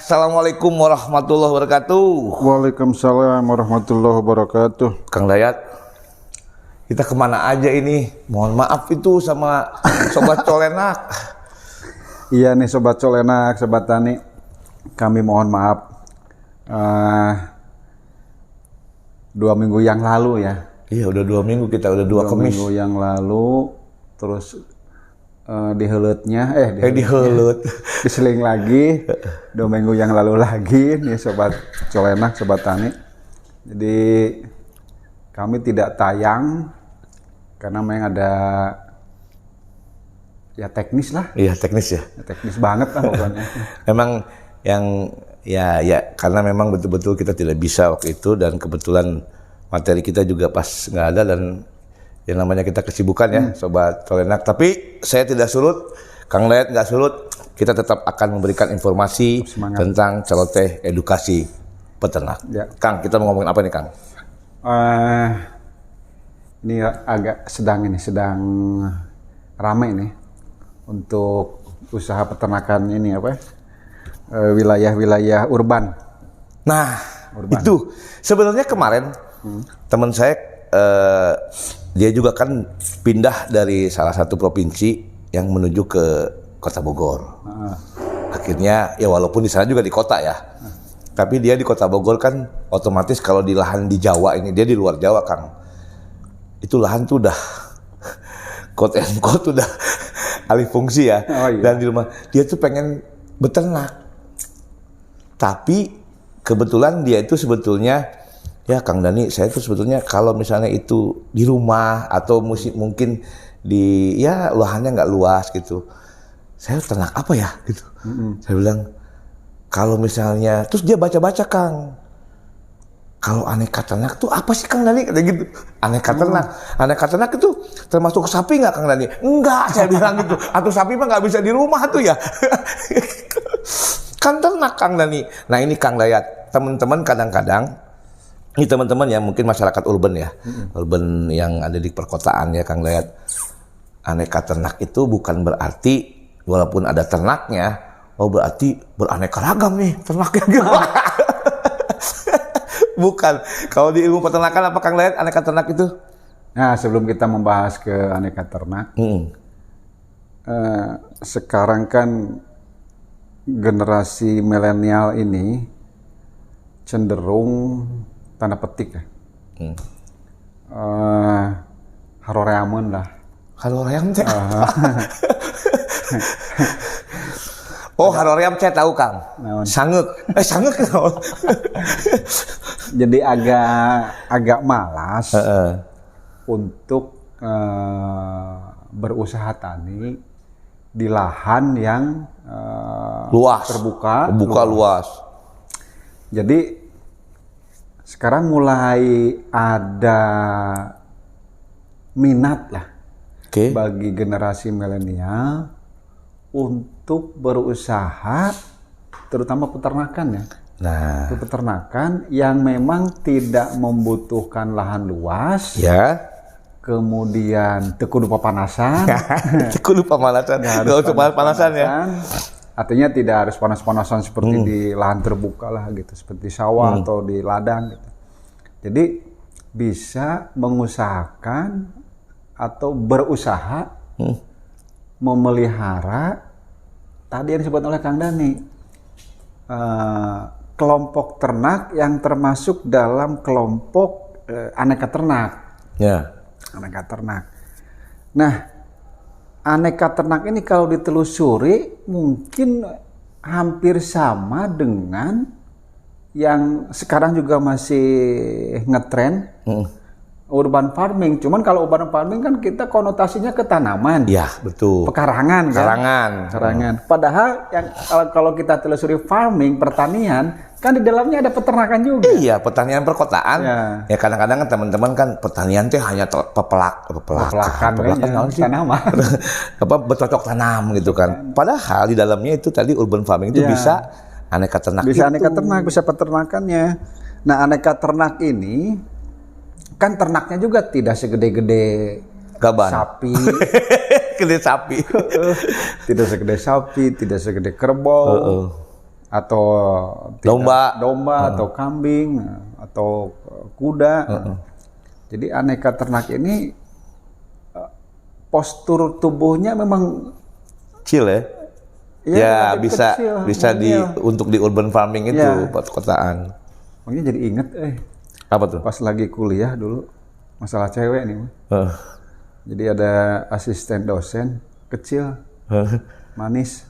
Assalamualaikum warahmatullahi wabarakatuh. Waalaikumsalam warahmatullahi wabarakatuh. Kang Dayat, kita kemana aja ini? Mohon maaf itu sama Sobat Colenak. Iya nih Sobat Colenak, Sobat Tani, kami mohon maaf. 2 minggu yang lalu ya. Iya udah 2 minggu kita, udah 2 Kemis. 2 minggu yang lalu, terus diheulutnya diseling lagi 2 minggu yang lalu lagi nih Sobat Colenak, Sobat Tani. Jadi kami tidak tayang karena memang ada ya teknis lah. Iya teknis ya. Teknis banget lah pokoknya. Memang yang ya karena memang betul-betul kita tidak bisa waktu itu, dan kebetulan materi kita juga pas nggak ada, dan yang namanya kita kesibukan ya Sobat Colenak. Tapi saya tidak surut, Kang Dayat nggak surut. Kita tetap akan memberikan informasi tentang celoteh edukasi peternak. Ya. Kang, kita mau ngomongin apa nih Kang? Ini agak sedang ramai nih untuk usaha peternakan ini apa? Wilayah-wilayah urban. Nah, itu sebenarnya kemarin teman saya dia juga kan pindah dari salah satu provinsi yang menuju ke Kota Bogor. Akhirnya ya walaupun di sana juga di kota ya, tapi dia di Kota Bogor kan otomatis kalau di lahan di Jawa ini, dia di luar Jawa Kang, itu lahan tuh udah quote and quote udah alih fungsi ya. Dan di rumah dia tuh pengen beternak, tapi kebetulan dia itu sebetulnya ya Kang Dani, saya tuh sebetulnya kalau misalnya itu di rumah atau mungkin di ya lahannya nggak luas gitu, saya ternak apa ya gitu. Saya bilang kalau misalnya, terus dia baca-baca Kang, kalau aneka ternak tuh apa sih Kang Dani, kayak gitu. Aneka ternak itu termasuk sapi nggak Kang Dani? Enggak, saya bilang gitu. Atau sapi mah nggak bisa di rumah tuh ya. Kan ternak Kang Dani. Nah ini Kang Dayat, teman-teman kadang-kadang ini teman-teman yang mungkin masyarakat urban ya, urban yang ada di perkotaan ya Kang Dayat. Aneka ternak itu bukan berarti walaupun ada ternaknya, oh berarti beraneka ragam nih ternaknya gitu. Bukan. Kalau di ilmu peternakan apa Kang Dayat aneka ternak itu? Nah sebelum kita membahas ke aneka ternak, sekarang kan generasi milenial ini cenderung tanda petik ya. Haroreamun lah. Haroream teh. Oh, haroream saya tahu Kang. Sangek. Sangek. Jadi agak malas untuk berusaha tani di lahan yang luas, terbuka luas. Jadi sekarang mulai ada minat lah bagi generasi milenial untuk berusaha, terutama peternakan ya. Nah, peternakan yang memang tidak membutuhkan lahan luas. Ya. Kemudian tekudu panasan. Tekudu panasan. Nggak usah panasan ya. Artinya tidak harus panas-panasan seperti di lahan terbuka lah gitu, seperti sawah atau di ladang gitu. Jadi bisa mengusahakan atau berusaha memelihara tadi yang disebut oleh Kang Dani, kelompok ternak yang termasuk dalam kelompok aneka ternak. Ya. Aneka ternak. Nah, aneka ternak ini kalau ditelusuri mungkin hampir sama dengan yang sekarang juga masih ngetren urban farming. Cuman kalau urban farming kan kita konotasinya ke tanaman. Ya, betul. Pekarangan kan? Karangan. Padahal yang kalau kita telusuri farming, pertanian, kan di dalamnya ada peternakan juga. Iya, pertanian perkotaan. Ya kadang-kadang kan teman-teman kan pertanian teh hanya pepelakan tanaman. Bercocok tanam gitu kan. Padahal di dalamnya itu tadi urban farming itu bisa aneka ternak. Bisa aneka ternak, bisa peternakannya. Nah, aneka ternak ini kan ternaknya juga tidak segede-gede gaban sapi. Gede sapi. Tidak segede sapi, tidak segede kerbau. atau domba atau kambing atau kuda. Jadi aneka ternak ini postur tubuhnya memang Kecil ya. Ya bisa kecil, untuk di urban farming itu perkotaan. Makanya jadi inget Apa tuh? pas lagi kuliah dulu masalah cewek nih. Jadi ada asisten dosen kecil, manis.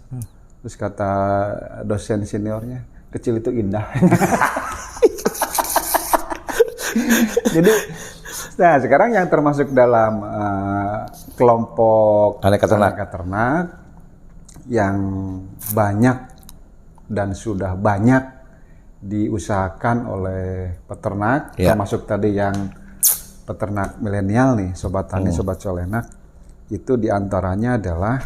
Terus kata dosen seniornya, kecil itu indah. Jadi, nah sekarang yang termasuk dalam kelompok Aneka ternak yang banyak dan sudah banyak diusahakan oleh peternak, termasuk tadi yang peternak milenial nih, sobat tani, sobat colenak, itu diantaranya adalah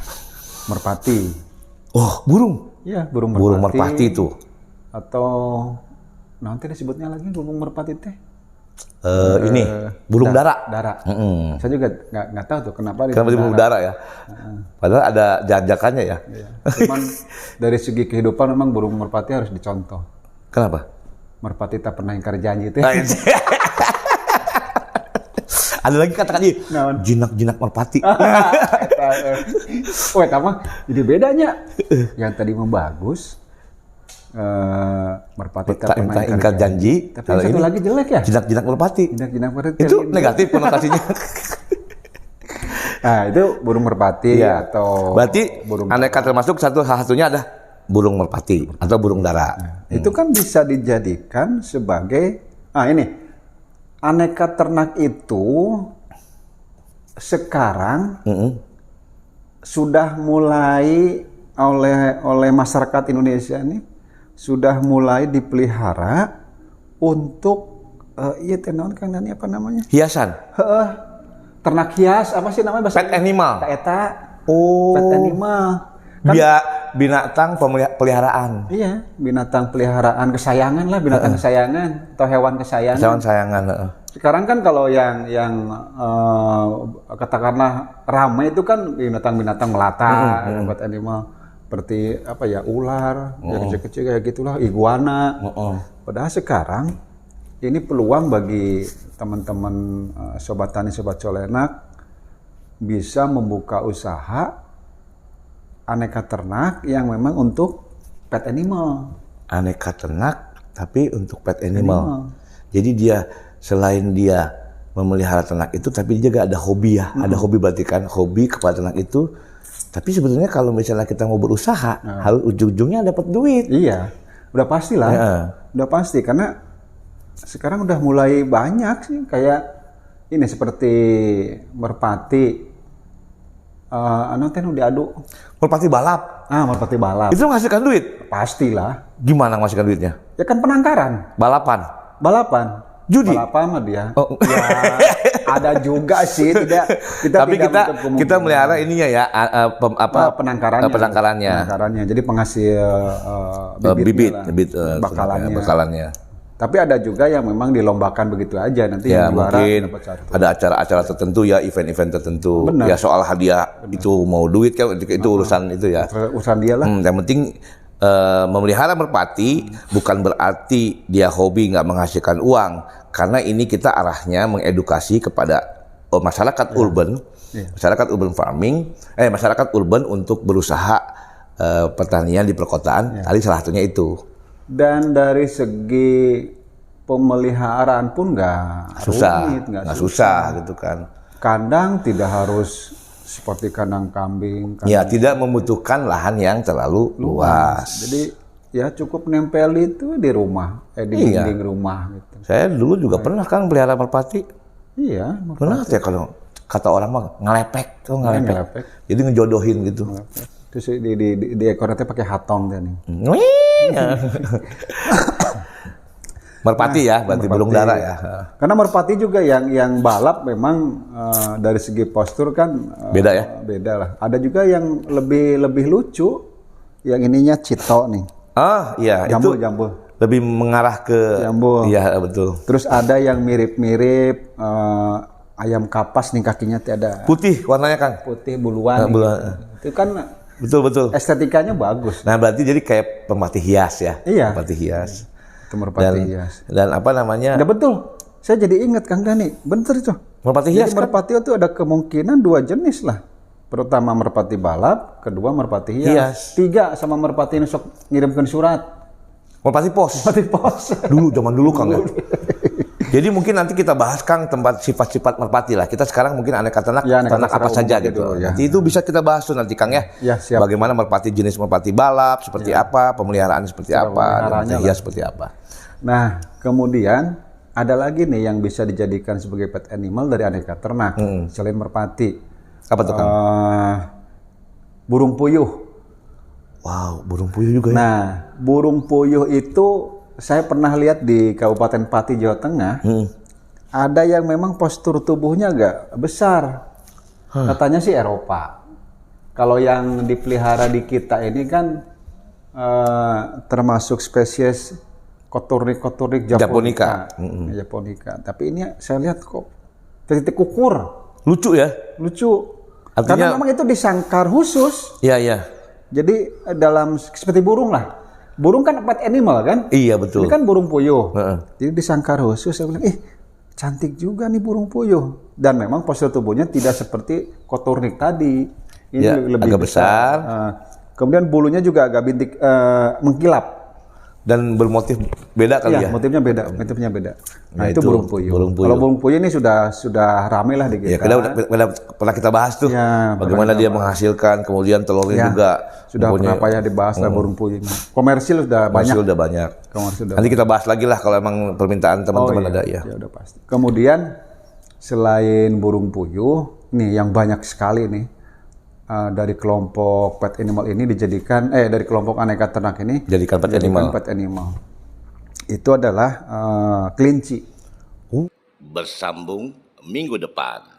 merpati. Oh, burung? Iya, burung merpati itu. Atau nanti disebutnya lagi burung merpati teh. Ini burung dara. Saya juga nggak tahu tuh kenapa burung dara ya. Padahal ada jajakannya ya. Iya. Cuman dari segi kehidupan memang burung merpati harus dicontoh. Kenapa? Merpati tak pernah ingkar janji itu. Ada lagi kata-kata jinak-jinak merpati. Oh, mah jadi bedanya. Yang tadi membagus, merpati tak pernah ingkar janji. Tapi yang satu lagi jelek ya. Jinak-jinak merpati. Jinak-jinak merpati. Itu negatif konotasinya. Nah, itu burung merpati atau berarti burung aneka termasuk satunya ada burung merpati atau burung dara. Itu kan bisa dijadikan sebagai ini. Aneka ternak itu sekarang sudah mulai oleh masyarakat Indonesia ini sudah mulai dipelihara untuk apa namanya? Hiasan. Ternak hias apa sih namanya bahasa? Pet animal. Pet animal. Kan, binatang peliharaan. Iya, binatang peliharaan kesayangan lah, binatang kesayangan atau hewan kesayangan. Hewan sayangan. Sekarang kan kalau yang katakanlah ramai itu kan binatang-binatang melata, buat animal seperti apa ya, ular, yang kecil-kecil kayak gitulah, iguana. Padahal sekarang ini peluang bagi teman-teman sobat tani, sobat colenak bisa membuka usaha aneka ternak yang memang untuk pet animal. Aneka ternak tapi untuk pet animal. Jadi dia selain dia memelihara ternak itu, tapi dia juga ada hobi ya. Ada hobi, berarti kan hobi kepada ternak itu. Tapi sebetulnya kalau misalnya kita mau berusaha, harus ujung-ujungnya dapat duit. Iya, udah pasti lah. Udah pasti, karena sekarang udah mulai banyak sih. Kayak ini seperti merpati. Diaduk. Merpati balap. Merpati balap. Itu menghasilkan duit? Pastilah. Gimana menghasilkan duitnya? Ya kan penangkaran. Balapan. Judi. Balapan mah dia. Ya, ada juga sih, Tapi kita melihara ininya ya, penangkarannya. Jadi penghasil bibit bakalannya. Tapi ada juga yang memang dilombakan begitu aja, nanti yang juara mungkin dapat satu. Ada acara-acara tertentu ya, event-event tertentu. Benar. Ya soal hadiah itu mau duit kan, itu urusan itu ya. Urusan dia lah. Yang penting memelihara merpati bukan berarti dia hobi nggak menghasilkan uang, karena ini kita arahnya mengedukasi kepada masyarakat urban, masyarakat urban farming, masyarakat urban untuk berusaha pertanian di perkotaan. Tadi salah satunya itu. Dan dari segi pemeliharaan pun nggak susah gitu kan. Kandang tidak harus seperti kandang kambing. Ya, tidak membutuhkan lahan yang terlalu luas. Jadi ya cukup nempel itu di rumah, di dinding rumah gitu. Saya dulu juga pernah kan pelihara merpati. Iya. Pernah ya, kalau kata orang mah ngelepek. Jadi ngejodohin gitu. Terus di ekornya pakai hatong dia nih. Merpati ya, berarti burung dara ya. Karena merpati juga yang balap memang dari segi postur kan beda ya. Beda lah. Ada juga yang lebih lucu, yang ininya cito nih. Iya, jambul. Lebih mengarah ke jambul. Iya, betul. Terus ada yang mirip-mirip ayam kapas nih, kakinya ada putih warnanya kan. Putih buluan. Itu kan Betul. Estetikanya bagus. Nah, berarti jadi kayak pemerpati hias ya. Iya. Pemerpati hias. Itu merpati hias. Dan apa namanya? Nah, betul. Saya jadi ingat Kang Dani. Bener itu. Merpati hias Jadi kan? merpati itu ada kemungkinan 2 jenis lah. Pertama merpati balap, kedua merpati hias. 3 sama merpati ini sok ngirimkan surat. Merpati pos. Merpati pos. Dulu, zaman dulu Kang ya. Jadi mungkin nanti kita bahas Kang tempat sifat-sifat merpati lah. Kita sekarang mungkin aneka ternak, Ya, aneka ternak apa ternak saja umum gitu. gitu, ya. Nanti itu bisa kita bahas tuh nanti Kang ya. Ya, siap. Bagaimana merpati jenis merpati balap seperti apa, pemeliharaan seperti Cara apa, dan pemeliharaannya merpati hias seperti apa. Nah, kemudian ada lagi nih yang bisa dijadikan sebagai pet animal dari aneka ternak selain merpati. Apa tuh Kang? Burung puyuh. Wow, burung puyuh juga ya. Nah, burung puyuh itu saya pernah lihat di Kabupaten Pati, Jawa Tengah. Ada yang memang postur tubuhnya agak besar. Katanya sih Eropa. Kalau yang dipelihara di kita ini kan termasuk spesies koturnik Japonica. Japonica. Tapi ini saya lihat kok titik ukur. Lucu ya? Lucu. Artinya, karena memang itu disangkar khusus. Iya. Jadi dalam seperti burung lah. Burung kan pet animal kan? Iya betul. Ini kan burung puyuh. Jadi disangkar khusus. Saya bilang, cantik juga nih burung puyuh. Dan memang postur tubuhnya tidak seperti koturnik tadi. Ini ya, lebih agak besar. Kemudian bulunya juga agak bintik, mengkilap. Dan bermotif beda kali ya? Motifnya beda. Nah, Ya, itu burung puyuh. Kalau burung puyuh ini sudah ramai lah di kita. Ya, pernah kita bahas tuh. Ya, bagaimana dia menghasilkan, kemudian telurnya juga. Sudah pernah ya dibahas lah burung puyuh ini. Komersil udah banyak. Nanti kita bahas lagi lah kalau emang permintaan teman-teman ada ya. Ya udah pasti. Kemudian selain burung puyuh, nih yang banyak sekali nih dari kelompok pet animal ini dijadikan dari kelompok aneka ternak ini jadikan pet animal. Itu adalah kelinci. Bersambung minggu depan.